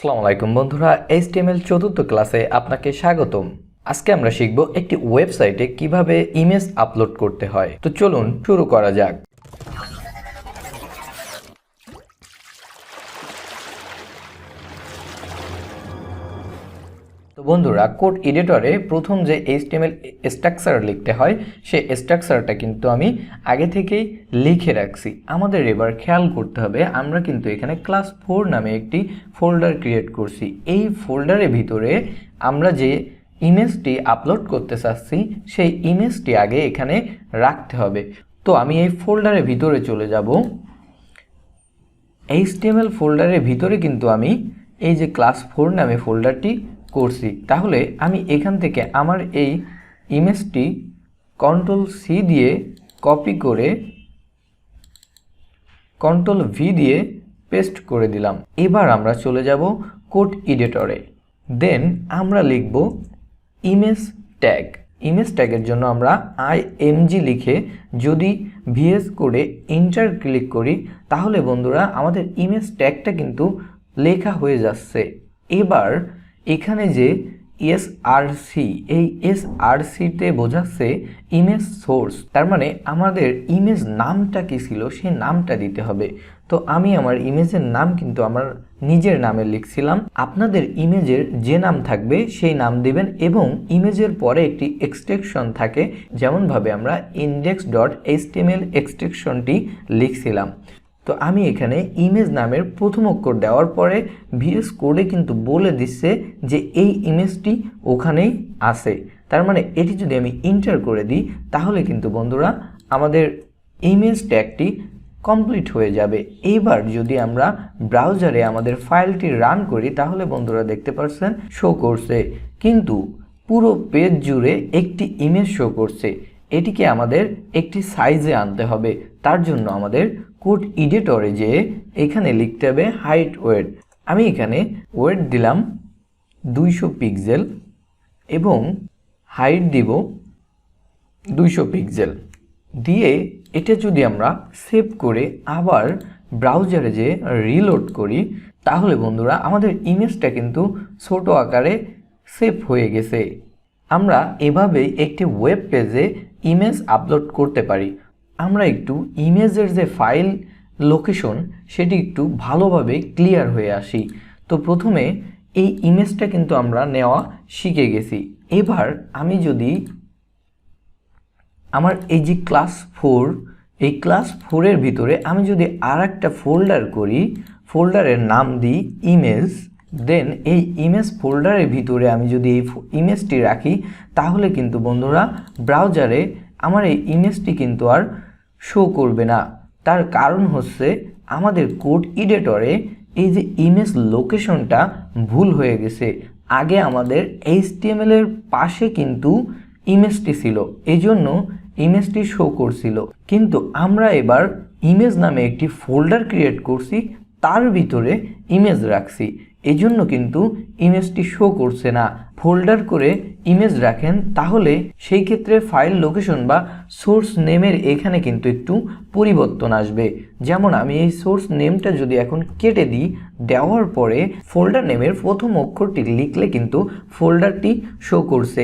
আসসালামু আলাইকুম বন্ধুরা, HTML চতুর্থ ক্লাসে আপনাকে স্বাগতম। আজকে আমরা শিখব একটি ওয়েবসাইটে কিভাবে ইমেজ আপলোড করতে হয়। তো চলুন শুরু করা যাক। তো বন্ধুরা, কোড এডিটরে প্রথম যে HTML স্ট্রাকচার লিখতে হয় সেই স্ট্রাকচারটা কিন্তু আমি আগে থেকেই লিখে রাখছি। আমাদের এবার খেয়াল করতে হবে, আমরা কিন্তু এখানে ক্লাস 4 নামে একটি ফোল্ডার ক্রিয়েট করছি। এই ফোল্ডারের ভিতরে আমরা যে ইমেজটি আপলোড করতে চাচ্ছি সেই ইমেজটি আগে এখানে রাখতে হবে। তো আমি এই ফোল্ডারের ভিতরে চলে যাব। HTML ফোল্ডারের ভিতরে কিন্তু আমি এই যে ক্লাস 4 নামে ফোল্ডারটি করছি। তাহলে আমি এখান থেকে আমার এই ইমেজটি Ctrl+C দিয়ে কপি করে Ctrl+V দিয়ে পেস্ট করে দিলাম। এবার আমরা চলে যাব কোড এডিটরে। দেন আমরা লিখব ইমেজ ট্যাগ। ইমেজ ট্যাগের জন্য আমরা img লিখে যদি VS কোডে এন্টার ক্লিক করি তাহলে বন্ধুরা আমাদের ইমেজ ট্যাগটা কিন্তু লেখা হয়ে যাচ্ছে। এবার এখানে যে src, এই src তে বোঝাচ্ছে ইমেজ সোর্স, তার মানে আমাদের ইমেজ নামটা কি ছিল সেই নামটা দিতে হবে। তো আমি আমার ইমেজের নাম কিন্তু আমার নিজের নামে লিখছিলাম। আপনাদের ইমেজের যে নাম থাকবে সেই নাম দিবেন এবং ইমেজের পরে একটি এক্সটেনশন থাকে, যেমনভাবে আমরা index.html এক্সটেনশনটি লিখছিলাম। তো আমি এখানে ইমেজ নামের প্রথম অক্ষর দেওয়ার পরে VS কোডে কিন্তু বলে দিচ্ছে যে এই ইমেজটি ওখানেই আছে। তার মানে এটি যদি আমি এন্টার করে দিই তাহলে কিন্তু বন্ধুরা আমাদের ইমেজ ট্যাগটি কমপ্লিট হয়ে যাবে। এইবার যদি আমরা ব্রাউজারে আমাদের ফাইলটি রান করি তাহলে বন্ধুরা দেখতে পাচ্ছেন শো করছে, কিন্তু পুরো পেজ জুড়ে একটি ইমেজ শো করছে। এটিকে আমাদের একটি সাইজে আনতে হবে। তার জন্য আমাদের কোড এডিটরে যে এখানে লিখতে হবে হাইট ওয়েট। আমি এখানে ওয়েট দিলাম 200 পিক্সেল এবং হাইট দিব 200 পিক্সেল দিয়ে এটা যদি আমরা সেভ করে আবার ব্রাউজারে যে রিলোড করি তাহলে বন্ধুরা আমাদের ইমেজটা কিন্তু ছোট আকারে সেভ হয়ে গেছে। আমরা এভাবেই একটি ওয়েব পেজে ইমেজ আপলোড করতে পারি। আমরা একটু ইমেজের যে ফাইল লোকেশন সেটি একটু ভালোভাবে ক্লিয়ার হয়ে আসি। তো প্রথমে এই ইমেজটা কিন্তু আমরা নেওয়া শিখে গেছি। এবার আমি যদি আমার এই যে ক্লাস 4, এই ক্লাস 4-এর ভিতরে আমি যদি আর একটা ফোল্ডার করি, ফোল্ডারের নাম দিই ইমেজ, দেন এই ইমেজ ফোল্ডারের ভিতরে আমি যদি এই ইমেজটি রাখি তাহলে কিন্তু বন্ধুরা ব্রাউজারে আমার এই ইমেজটি কিন্তু আর শো করবে না। তার কারণ হচ্ছে আমাদের কোড এডিটরে এই যে ইমেজ লোকেশনটা ভুল হয়ে গেছে। আগে আমাদের HTML এর পাশে কিন্তু ইমেজটি ছিল, এই জন্য ইমেজটি শো করছিল, কিন্তু আমরা এবার ইমেজ নামে একটি ফোল্ডার ক্রিয়েট করছি, তার ভিতরে ইমেজ রাখছি, এই জন্য কিন্তু ইমেজটি শো করছে না। ফোল্ডার করে ইমেজ রাখেন তাহলে সেই ক্ষেত্রে ফাইল লোকেশন বা সোর্স নেমের এখানে কিন্তু একটু পরিবর্তন আসবে। যেমন আমি এই সোর্স নেমটা যদি এখন কেটে দিই, দেওয়ার পরে ফোল্ডার নেমের প্রথম অক্ষরটি লিখলে কিন্তু ফোল্ডারটি শো করছে।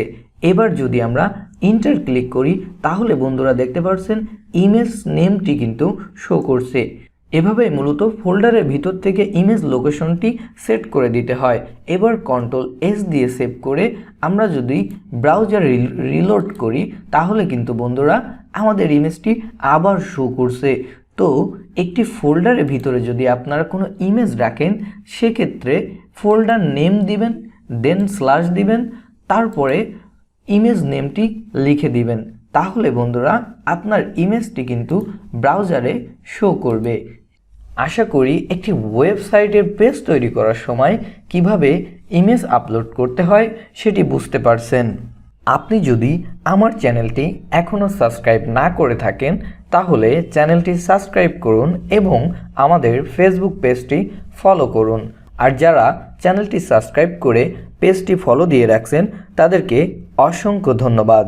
এবার যদি আমরা এন্টার ক্লিক করি তাহলে বন্ধুরা দেখতে পাচ্ছেন ইমেজ নেমটি কিন্তু শো করছে। এভাবে মূলত ফোল্ডারের ভিতর থেকে ইমেজ লোকেশনটি সেট করে দিতে হয়। এবার Ctrl+S দিয়ে সেভ করে আমরা যদি ব্রাউজার রিলোড করি তাহলে কিন্তু বন্ধুরা আমাদের ইমেজটি আবার শো করছে। তো একটি ফোল্ডারের ভিতরে যদি আপনারা কোনো ইমেজ রাখেন সেক্ষেত্রে ফোল্ডার নেম দিবেন, দেন স্ল্যাশ দিবেন, তারপরে ইমেজ নেমটি লিখে দিবেন, তাহলে বন্ধুরা আপনার ইমেজটি কিন্তু ব্রাউজারে শো করবে। আশা করি একটি ওয়েবসাইটের পেজ তৈরি করার সময় কিভাবে ইমেজ আপলোড করতে হয় সেটি বুঝতে পারছেন। আপনি যদি আমার চ্যানেলটি এখনও সাবস্ক্রাইব না করে থাকেন তাহলে চ্যানেলটি সাবস্ক্রাইব করুন এবং আমাদের ফেসবুক পেজটি ফলো করুন। আর যারা চ্যানেলটি সাবস্ক্রাইব করে পেজটি ফলো দিয়ে রাখছেন তাদেরকে অসংখ্য ধন্যবাদ।